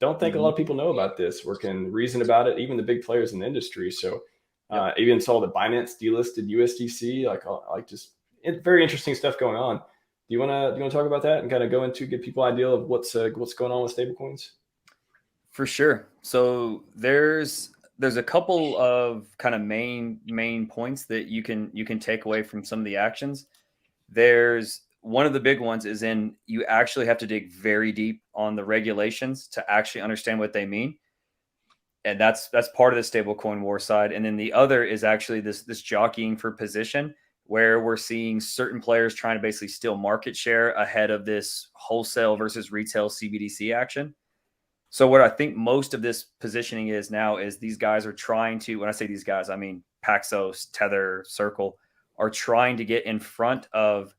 don't think a lot of people know about this or can reason about it, even the big players in the industry. So even saw the Binance delisted USDC, like just very interesting stuff going on. Do you want to talk about that and kind of go into give people an idea of what's going on with stablecoins? For sure. So there's a couple of kind of main points that you can take away from some of the actions. There's one of the big ones is in you actually have to dig very deep on the regulations to actually understand what they mean. And that's part of the stablecoin war side. And then the other is actually this jockeying for position where we're seeing certain players trying to basically steal market share ahead of this wholesale versus retail CBDC action. So what I think most of this positioning is now is these guys are trying to, when I say these guys, I mean Paxos, Tether, Circle, are trying to get in front of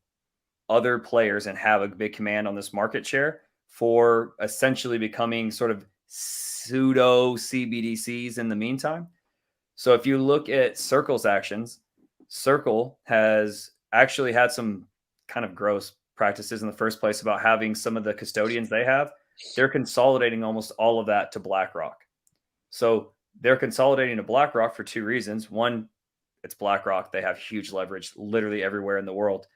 other players and have a big command on this market share for essentially becoming sort of pseudo CBDCs in the meantime. So if you look at Circle's actions, Circle has actually had some kind of gross practices in the first place about having some of the custodians they have. They're consolidating almost all of that to Blackrock. So they're consolidating to Blackrock for two reasons. One, it's Blackrock. They have huge leverage literally everywhere in the world.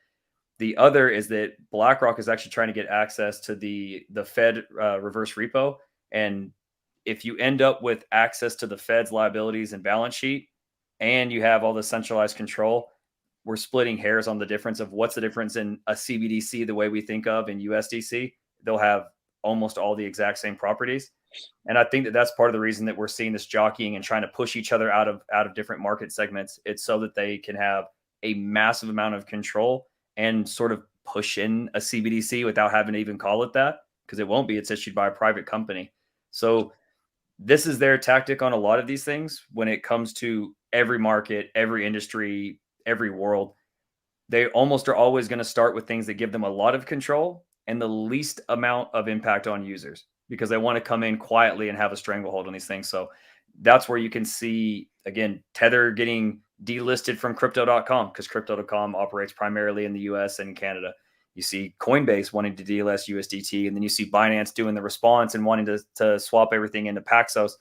The other is that BlackRock is actually trying to get access to the Fed reverse repo. And if you end up with access to the Fed's liabilities and balance sheet, and you have all the centralized control, we're splitting hairs on the difference of what's the difference in a CBDC, the way we think of in USDC. They'll have almost all the exact same properties. And I think that that's part of the reason that we're seeing this jockeying and trying to push each other out of different market segments. It's so that they can have a massive amount of control and sort of push in a CBDC without having to even call it that, because it won't be. It's issued by a private company. So this is their tactic on a lot of these things when it comes to every market, every industry, every world. They almost are always going to start with things that give them a lot of control and the least amount of impact on users, because they want to come in quietly and have a stranglehold on these things. So that's where you can see, again, Tether getting delisted from crypto.com because crypto.com operates primarily in the US and Canada. You see Coinbase wanting to delist USDT, and then you see Binance doing the response and wanting to swap everything into Paxos.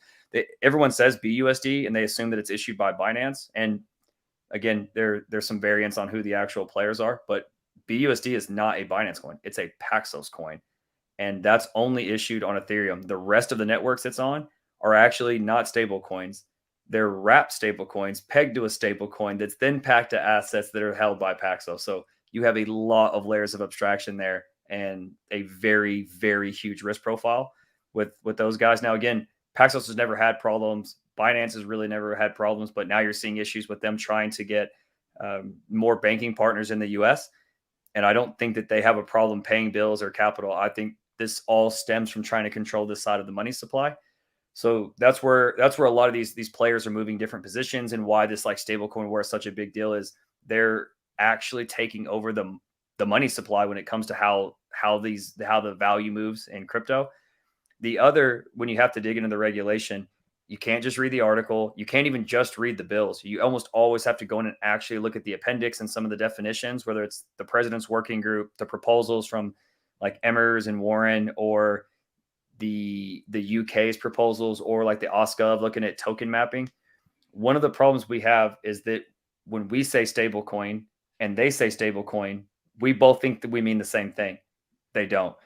Everyone says BUSD, and they assume that it's issued by Binance. And again, there's some variance on who the actual players are, but BUSD is not a Binance coin. It's a Paxos coin. And that's only issued on Ethereum. The rest of the networks it's on are actually not stable coins. They're wrapped stable coins pegged to a stable coin that's then packed to assets that are held by Paxos. So you have a lot of layers of abstraction there and a very, very huge risk profile with those guys. Now, again, Paxos has never had problems. Binance has really never had problems, but now you're seeing issues with them trying to get more banking partners in the US. And I don't think that they have a problem paying bills or capital. I think this all stems from trying to control this side of the money supply. So that's where a lot of these players are moving different positions, and why this like stablecoin war is such a big deal is they're actually taking over the money supply when it comes to how the value moves in crypto. The other, when you have to dig into the regulation, you can't just read the article. You can't even just read the bills. You almost always have to go in and actually look at the appendix and some of the definitions, whether it's the president's working group, the proposals from like Emmers and Warren, or the UK's proposals, or like the OSCOV looking at token mapping. One of the problems we have is that when we say stablecoin and they say stablecoin, we both think that we mean the same thing. They don't.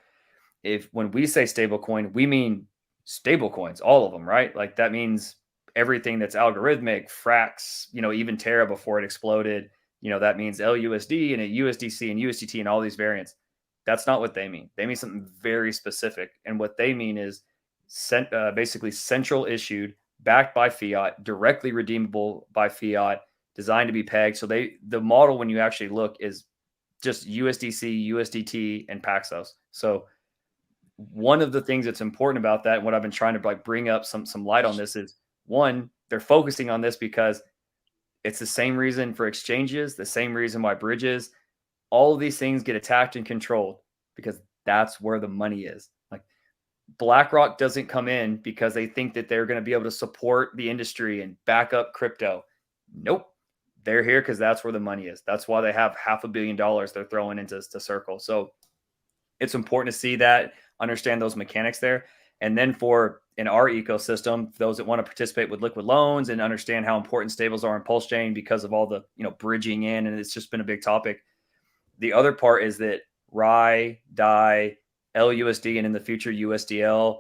When we say stablecoin, we mean stablecoins, all of them, right? Like that means everything that's algorithmic, Frax, even Terra before it exploded. That means LUSD and a USDC and USDT and all these variants. That's not what they mean. They mean something very specific. And what they mean is basically central issued, backed by fiat, directly redeemable by fiat, designed to be pegged. So the model, when you actually look, is just USDC, USDT, and Paxos. So one of the things that's important about that, and what I've been trying to like bring up some light on this, is one, they're focusing on this because it's the same reason for exchanges, the same reason why bridges, all of these things get attacked and controlled, because that's where the money is. Like BlackRock doesn't come in because they think that they're going to be able to support the industry and back up crypto. Nope. They're here because that's where the money is. That's why they have $500 million they're throwing into Circle. So it's important to see that, understand those mechanics there. And then in our ecosystem, those that want to participate with liquid loans and understand how important stables are in PulseChain because of all the, bridging in, and it's just been a big topic. The other part is that RHI, DAI, LUSD, and in the future USDL,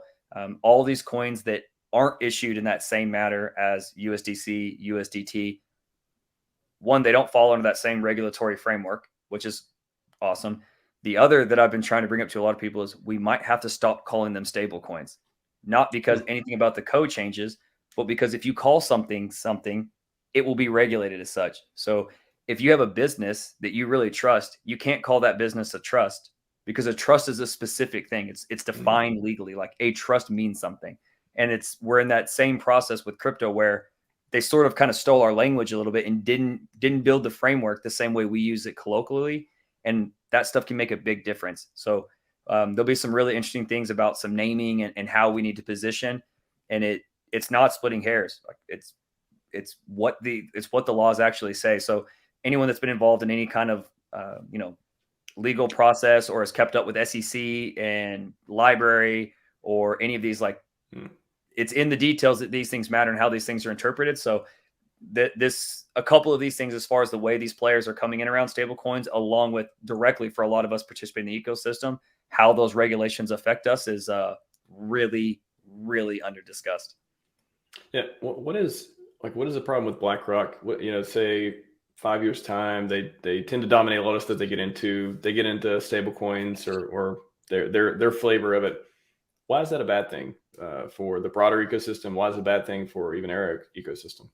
all these coins that aren't issued in that same matter as USDC, USDT. One, they don't fall under that same regulatory framework, which is awesome. The other that I've been trying to bring up to a lot of people is we might have to stop calling them stable coins, not because anything about the code changes, but because if you call something, it will be regulated as such. So if you have a business that you really trust, you can't call that business a trust, because a trust is a specific thing. It's defined legally. Like a trust means something. And we're in that same process with crypto where they sort of kind of stole our language a little bit and didn't build the framework the same way we use it colloquially. And that stuff can make a big difference. So there'll be some really interesting things about some naming and how we need to position. And it's not splitting hairs. Like it's what the laws actually say. So anyone that's been involved in any kind of legal process or has kept up with SEC and library or any of these, like it's in the details that these things matter and how these things are interpreted. So a couple of these things, as far as the way these players are coming in around stable coins, along with directly for a lot of us participating in the ecosystem, how those regulations affect us is really, really under discussed. Yeah. What is the problem with BlackRock? Say 5 years time, they tend to dominate a lot of stuff they get into stable coins or their flavor of it. Why is that a bad thing for the broader ecosystem? Why is it a bad thing for even our ecosystem?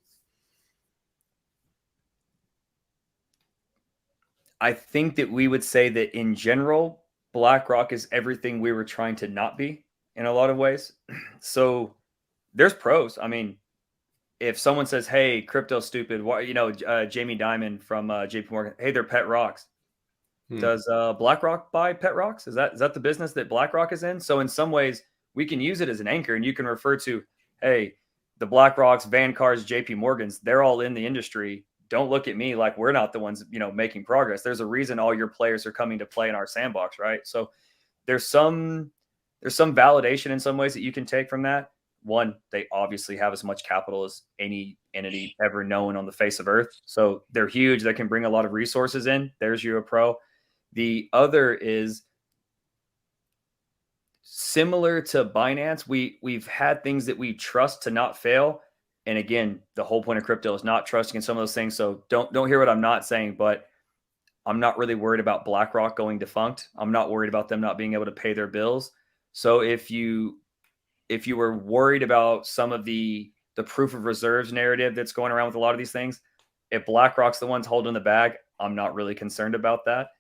I think that we would say that in general, BlackRock is everything we were trying to not be in a lot of ways. So there's pros. I mean, if someone says, "Hey, crypto's stupid," why, Jamie Dimon from JP Morgan, "Hey, they're pet rocks." Does BlackRock buy pet rocks? Is that the business that BlackRock is in? So in some ways, we can use it as an anchor, and you can refer to, "Hey, the BlackRocks, Vancars, JP Morgans, they're all in the industry. Don't look at me like we're not the ones, making progress. There's a reason all your players are coming to play in our sandbox, right?" So there's some validation in some ways that you can take from that. One, they obviously have as much capital as any entity ever known on the face of Earth. So they're huge. They can bring a lot of resources in. There's you a pro. The other is similar to Binance. We've had things that we trust to not fail. And again, the whole point of crypto is not trusting in some of those things. So don't hear what I'm not saying, but I'm not really worried about BlackRock going defunct. I'm not worried about them not being able to pay their bills. So if you were worried about some of the proof of reserves narrative that's going around with a lot of these things, if BlackRock's the ones holding the bag, I'm not really concerned about that.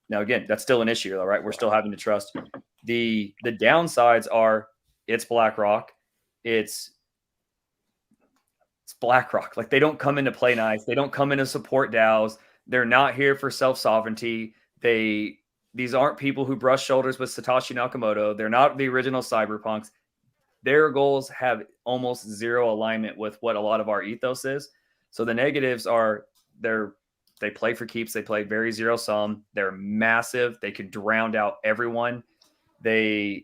Now, again, that's still an issue, though, right? We're still having to trust. The downsides are it's BlackRock. It's BlackRock. Like, they don't come into play nice. They don't come in to support DAOs. They're not here for self-sovereignty. These aren't people who brush shoulders with Satoshi Nakamoto. They're not the original cyberpunks. Their goals have almost zero alignment with what a lot of our ethos is. So the negatives are they play for keeps. They play very zero sum. They're massive. They could drown out everyone. It's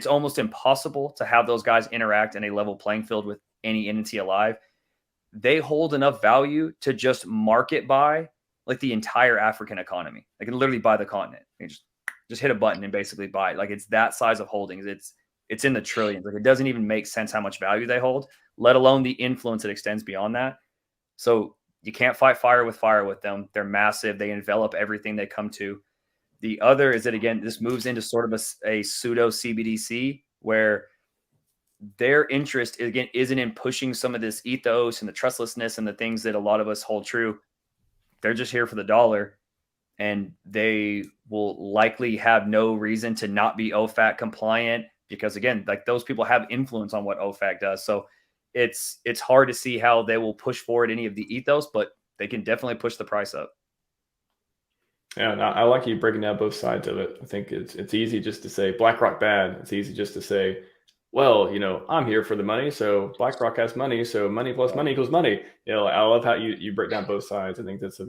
almost impossible to have those guys interact in a level playing field with any entity alive. They hold enough value to just market buy like the entire African economy. They can literally buy the continent. They just hit a button and basically buy it. Like, it's that size of holdings. It's in the trillions. Like, it doesn't even make sense how much value they hold, let alone the influence that extends beyond that. So you can't fight fire with them. They're massive. They envelop everything they come to. The other is that, again, this moves into sort of a pseudo CBDC where their interest, again, isn't in pushing some of this ethos and the trustlessness and the things that a lot of us hold true. They're just here for the dollar, and they will likely have no reason to not be OFAC compliant because, again, like, those people have influence on what OFAC does. So it's hard to see how they will push forward any of the ethos, but they can definitely push the price up. Yeah, and I like you breaking down both sides of it. I think it's easy just to say BlackRock bad. It's easy just to say, well, I'm here for the money, so BlackRock has money, so money plus money equals money. I love how you break down both sides. I think that's a very